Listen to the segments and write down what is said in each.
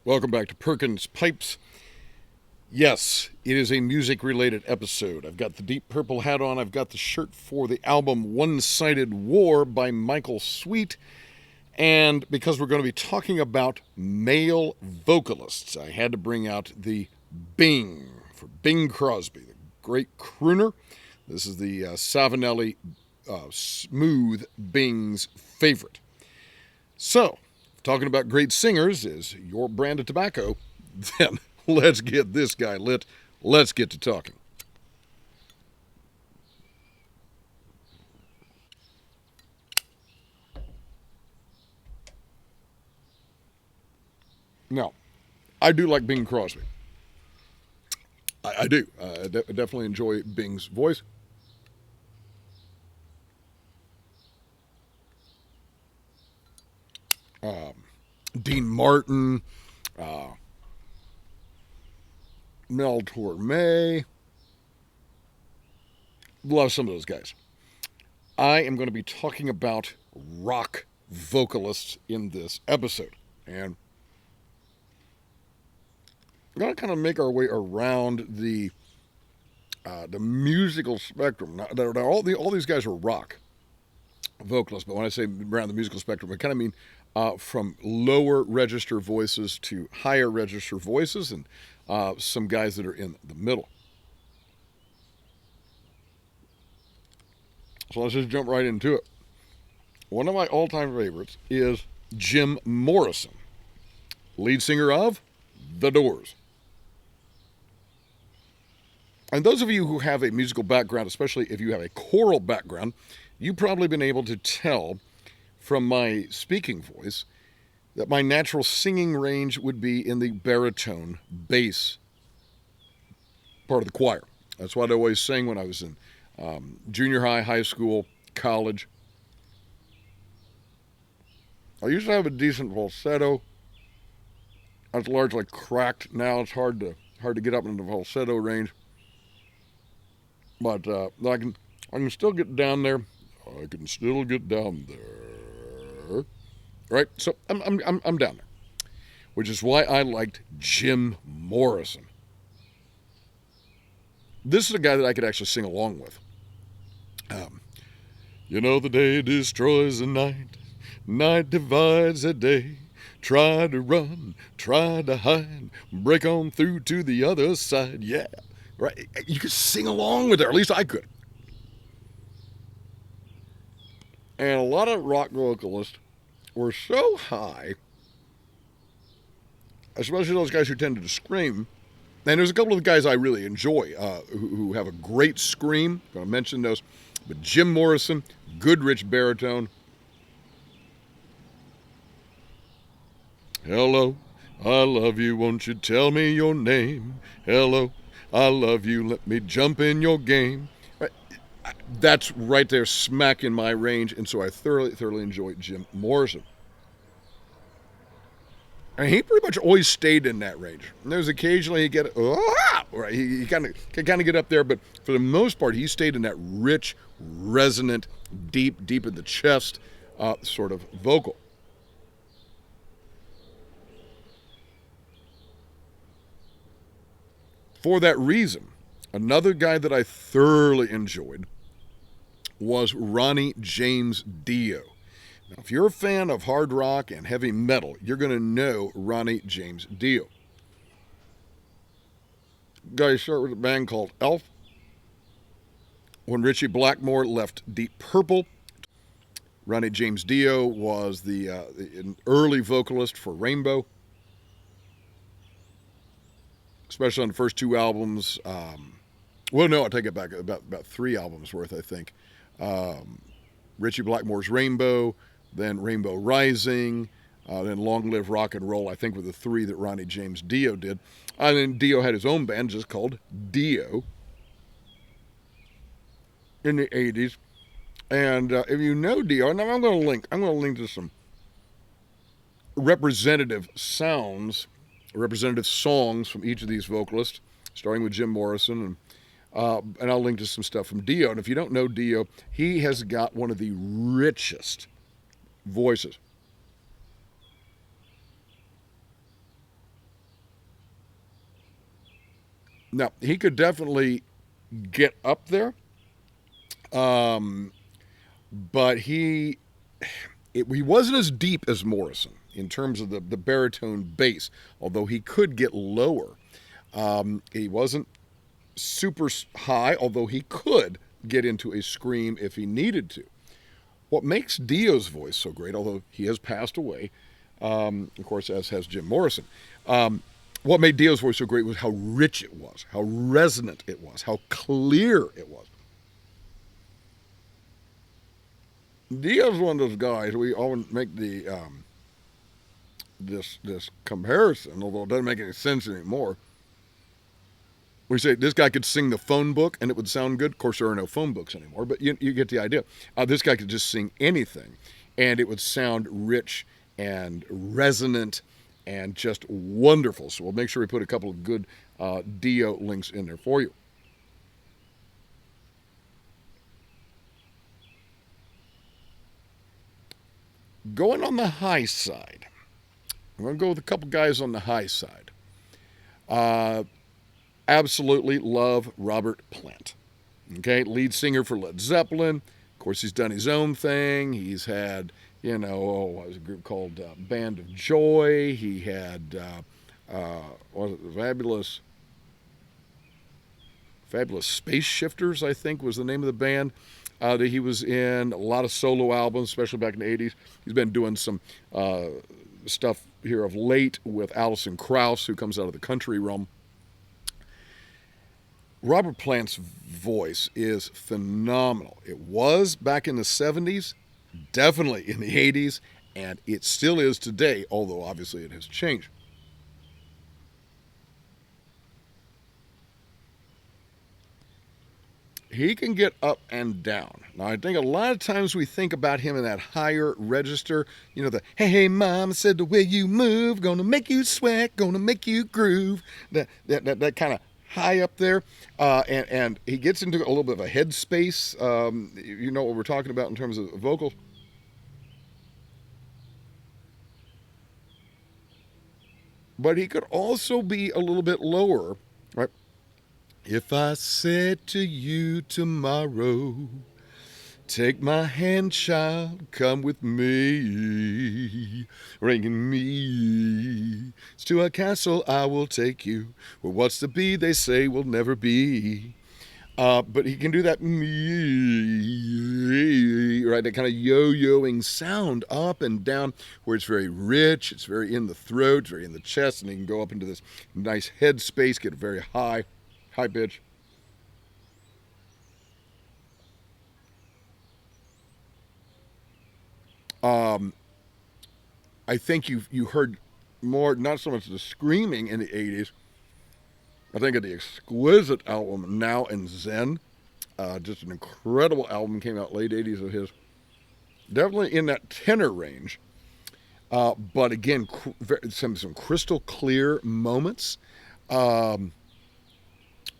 Welcome back to Perkins Pipes. Yes, it is a music-related episode. I've got the deep purple hat on. I've got the shirt for the album One-Sided War by Michael Sweet. And because we're going to be talking about male vocalists, I had to bring out the Bing for Bing Crosby, the great crooner. This is the Savinelli Smooth Bing's favorite. So, talking about great singers is your brand of tobacco, then let's get this guy lit. Let's get to talking. Now, I do like Bing Crosby. I do. I definitely enjoy Bing's voice. Dean Martin, Mel Torme. Love some of those guys. I am going to be talking about rock vocalists in this episode. And we're going to kind of make our way around the musical spectrum. Now, all these guys are rock vocalists, but when I say around the musical spectrum, I kind of mean from lower register voices to higher register voices, and some guys that are in the middle. So let's just jump right into it. One of my all-time favorites is Jim Morrison, lead singer of The Doors. And those of you who have a musical background, especially if you have a choral background, you've probably been able to tell from my speaking voice that my natural singing range would be in the baritone bass part of the choir. That's what I always sang when I was in junior high, high school, college. I used to have a decent falsetto. That's largely cracked now. It's hard to get up into the falsetto range. But I can still get down there. I can still get down there. Right? So I'm down there. Which is why I liked Jim Morrison. This is a guy that I could actually sing along with. You know the day destroys the night. Night divides the day. Try to run, try to hide. Break on through to the other side. Yeah. Right? You could sing along with it, or at least I could. And a lot of rock vocalists were so high, especially those guys who tended to scream. And there's a couple of guys I really enjoy who have a great scream. I'm going to mention those. But Jim Morrison, good rich baritone. Hello, I love you, won't you tell me your name? Hello, I love you, let me jump in your game. That's right there, smack in my range, and so I thoroughly enjoy Jim Morrison. And he pretty much always stayed in that range. And there's occasionally he get right, he kind of get up there, but for the most part, he stayed in that rich, resonant, deep in the chest sort of vocal. For that reason, another guy that I thoroughly enjoyed was Ronnie James Dio. Now, if you're a fan of hard rock and heavy metal, you're going to know Ronnie James Dio. Guy started with a band called Elf. When Ritchie Blackmore left Deep Purple, Ronnie James Dio was an early vocalist for Rainbow, especially on the first two albums. Well, no, I take it back. About three albums worth, I think. Ritchie Blackmore's Rainbow, then Rainbow Rising, then Long Live Rock and Roll, I think were the three that Ronnie James Dio did. And then Dio had his own band just called Dio in the 80s. And if you know Dio, and I'm going to link to some representative songs from each of these vocalists, starting with Jim Morrison, and I'll link to some stuff from Dio. And if you don't know Dio, he has got one of the richest voices. Now, he could definitely get up there, but he wasn't as deep as Morrison in terms of the baritone bass, although he could get lower. He wasn't super high, although he could get into a scream if he needed to. What makes Dio's voice so great, although he has passed away, of course, as has Jim Morrison, what made Dio's voice so great was how rich it was, how resonant it was, how clear it was. Dio's one of those guys, we often make the this comparison, although it doesn't make any sense anymore. We say this guy could sing the phone book and it would sound good. Of course, there are no phone books anymore, but you get the idea. This guy could just sing anything and it would sound rich and resonant and just wonderful. So we'll make sure we put a couple of good Dio links in there for you. Going on the high side, I'm going to go with a couple guys on the high side. Absolutely love Robert Plant. Okay, lead singer for Led Zeppelin. Of course, he's done his own thing. He's had, what was a group called Band of Joy. He had, what was it, Fabulous Space Shifters, I think was the name of the band. That he was in a lot of solo albums, especially back in the 80s. He's been doing some stuff here of late with Alison Krauss, who comes out of the country realm. Robert Plant's voice is phenomenal. It was back in the 70s, definitely in the 80s, and it still is today, although obviously it has changed. He can get up and down. Now, I think a lot of times we think about him in that higher register, the, hey, hey, mama said the way you move, gonna make you sweat, gonna make you groove, that kind of high up there. And he gets into a little bit of a headspace. You know what we're talking about in terms of vocals. But he could also be a little bit lower, right? If I said to you tomorrow, take my hand, child, come with me, bringing me to a castle I will take you, where what's to be, they say, will never be. But he can do that right, that kind of yo-yoing sound up and down, where it's very rich, it's very in the throat, it's very in the chest, and he can go up into this nice head space, get a very high pitch. I think you heard more, not so much the screaming in the 80s. I think of the exquisite album Now and Zen. Just an incredible album, came out late 80s of his. Definitely in that tenor range. But again, some crystal clear moments.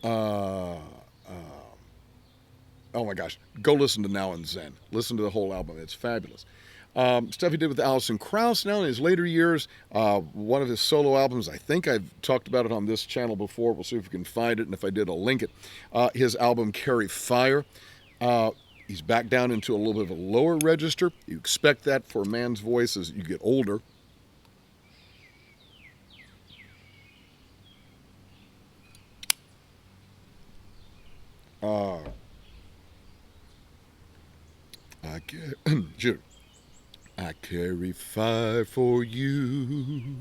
Oh my gosh, go listen to Now and Zen. Listen to the whole album. It's fabulous. Stuff he did with Alison Krauss now in his later years. One of his solo albums, I think I've talked about it on this channel before. We'll see if we can find it, and if I did, I'll link it. His album Carry Fire. He's back down into a little bit of a lower register. You expect that for a man's voice as you get older. I carry fire for you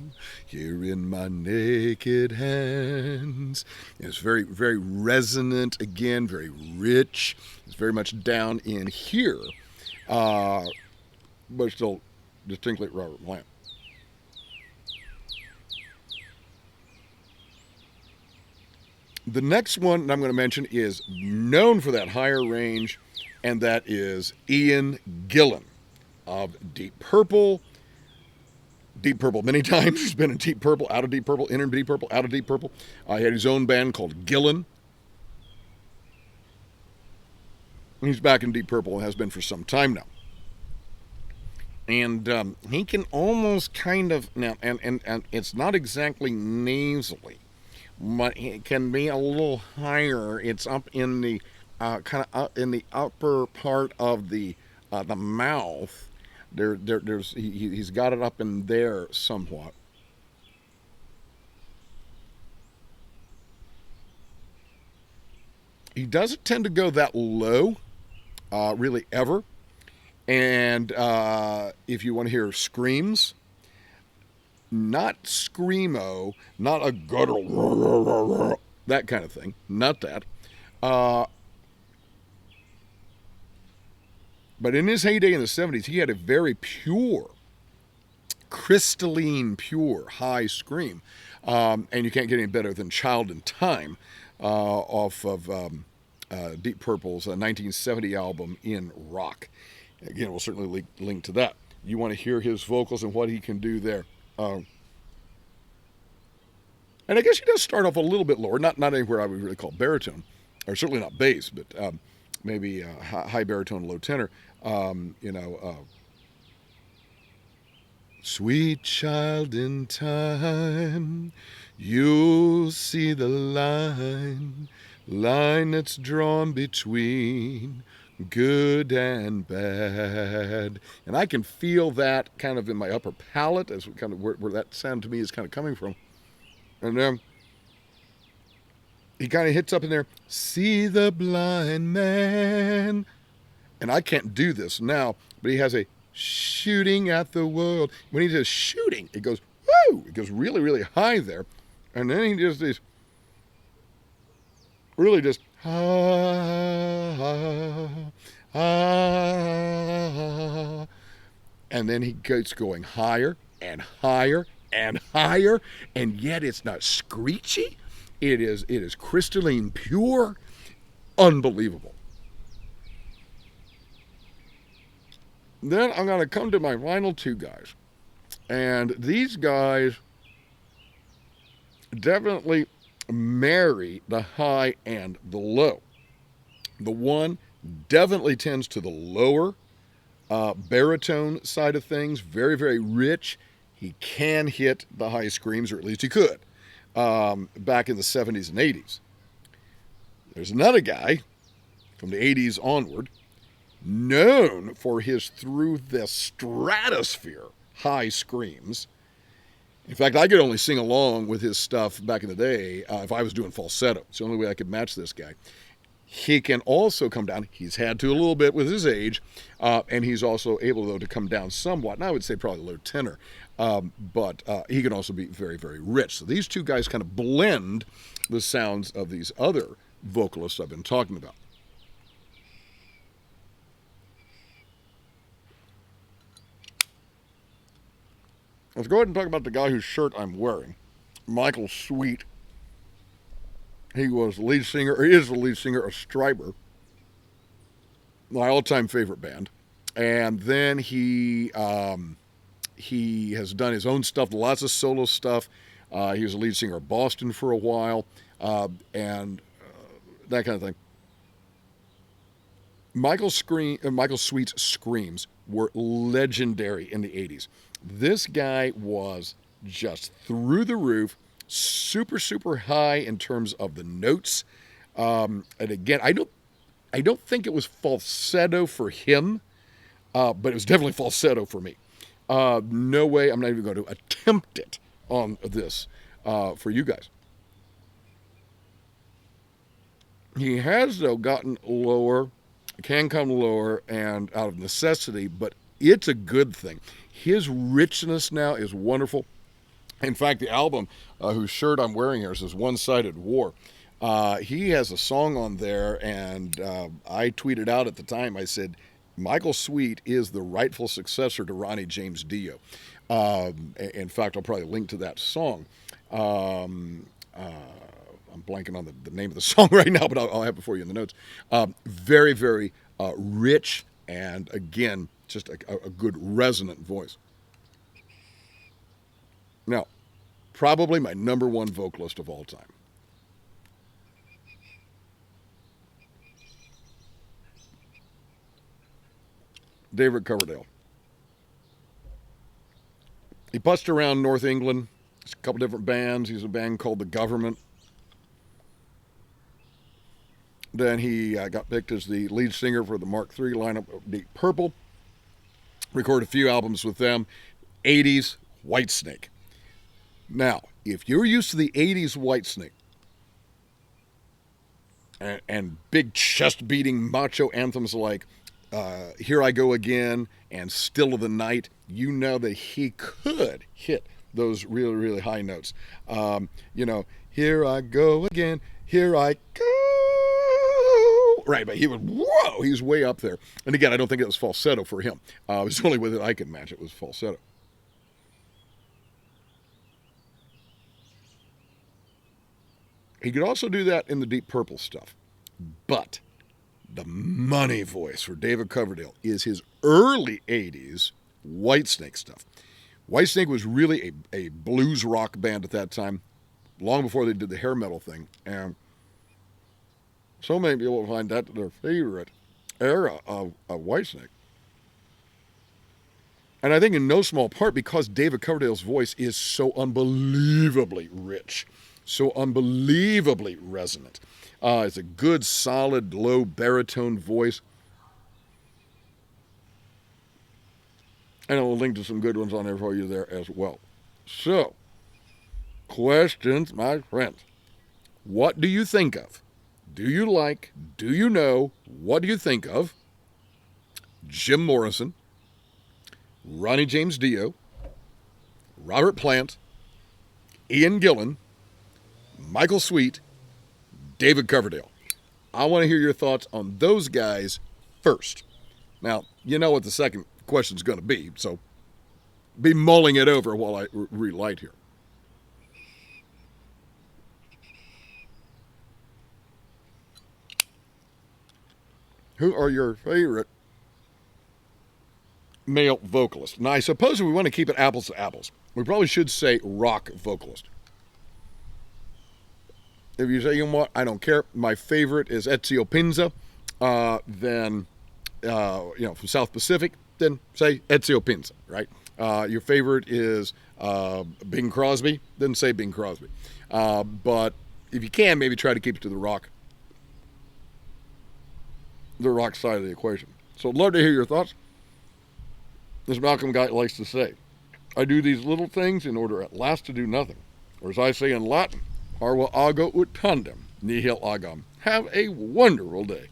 here in my naked hands. It's very, very resonant again, very rich. It's very much down in here, but still distinctly Robert Plant. The next one that I'm going to mention is known for that higher range, and that is Ian Gillan of Deep Purple. Deep Purple many times. He's been in Deep Purple, out of Deep Purple, in Deep Purple, out of Deep Purple. He had his own band called Gillan. He's back in Deep Purple and has been for some time now. And he can almost kind of, now, and it's not exactly nasally, but it can be a little higher. It's up in the kind of up in the upper part of the mouth. He's got it up in there somewhat. He doesn't tend to go that low, really ever. And if you want to hear screams, not screamo, not a guttural, that kind of thing, not that. Uh, but in his heyday in the 70s, he had a very pure, crystalline, pure, high scream. And you can't get any better than Child in Time off of Deep Purple's 1970 album In Rock. Again, we'll certainly link to that. You want to hear his vocals and what he can do there. And I guess he does start off a little bit lower, not anywhere I would really call baritone, or certainly not bass, but maybe high baritone, low tenor. You know, sweet child in time, you'll see the line that's drawn between good and bad. And I can feel that kind of in my upper palate, as kind of where that sound to me is kind of coming from. And then he kind of hits up in there, see the blind man. And I can't do this now, but he has a shooting at the world. When he says shooting, it goes, woo! It goes really, really high there. And then he does these, really just, and then he gets going higher and higher and higher, and yet it's not screechy. It is crystalline, pure, unbelievable. Then I'm going to come to my final two guys. And these guys definitely marry the high and the low. The one definitely tends to the lower baritone side of things, very, very rich. He can hit the high screams, or at least he could, back in the 70s and 80s. There's another guy from the 80s onward, known for his through the stratosphere high screams. In fact, I could only sing along with his stuff back in the day if I was doing falsetto. It's the only way I could match this guy. He can also come down. He's had to a little bit with his age, and he's also able, though, to come down somewhat. And I would say probably low tenor, but he can also be very, very rich. So these two guys kind of blend the sounds of these other vocalists I've been talking about. Let's go ahead and talk about the guy whose shirt I'm wearing, Michael Sweet. He was the lead singer, or is the lead singer of Stryper, my all-time favorite band. And then he has done his own stuff, lots of solo stuff. He was the lead singer of Boston for a while, and that kind of thing. Michael Sweet's screams were legendary in the 80s. This guy was just through the roof, super, super high in terms of the notes. And again, I don't think it was falsetto for him, but it was definitely falsetto for me. No way, I'm not even going to attempt it on this for you guys. He has, though, gotten lower, can come lower, and out of necessity, but it's a good thing. His richness now is wonderful. In fact, the album whose shirt I'm wearing here says One-Sided War. He has a song on there, and I tweeted out at the time, I said, Michael Sweet is the rightful successor to Ronnie James Dio. In fact, I'll probably link to that song. I'm blanking on the name of the song right now, but I'll have it for you in the notes. Very, very rich, and again, just a good resonant voice. Now, probably my number one vocalist of all time. David Coverdale. He putzed around North England. There's a couple different bands. He's a band called The Government. Then he got picked as the lead singer for the Mark III lineup of Deep Purple. Recorded a few albums with them. 80s Whitesnake. Now, if you're used to the 80s Whitesnake and big chest-beating macho anthems like Here I Go Again and Still of the Night, you know that he could hit those really, really high notes. Here I go again, here I go. Right, but he's way up there. And again, I don't think it was falsetto for him. It was the only way that I could match it was falsetto. He could also do that in the Deep Purple stuff. But the money voice for David Coverdale is his early 80s Whitesnake stuff. Whitesnake was really a blues rock band at that time, long before they did the hair metal thing. And so many people find that their favorite era of Whitesnake. And I think in no small part because David Coverdale's voice is so unbelievably rich, so unbelievably resonant. It's a good, solid, low baritone voice. And I'll link to some good ones on there for you there as well. So, questions, my friends. What do you think of? Do you like, do you know, what do you think of Jim Morrison, Ronnie James Dio, Robert Plant, Ian Gillan, Michael Sweet, David Coverdale? I want to hear your thoughts on those guys first. Now, you know what the second question's going to be, so be mulling it over while I relight here. Who are your favorite male vocalists? Now, I suppose if we want to keep it apples to apples, we probably should say rock vocalist. If you say, you know what, I don't care, my favorite is Ezio Pinza, then, from South Pacific, then say Ezio Pinza, right? Your favorite is Bing Crosby, then say Bing Crosby. But if you can, maybe try to keep it to the rock side of the equation. So I'd love to hear your thoughts. As Malcolm Guite likes to say, I do these little things in order at last to do nothing. Or as I say in Latin, Parva ago ut tandem, nihil agam. Have a wonderful day.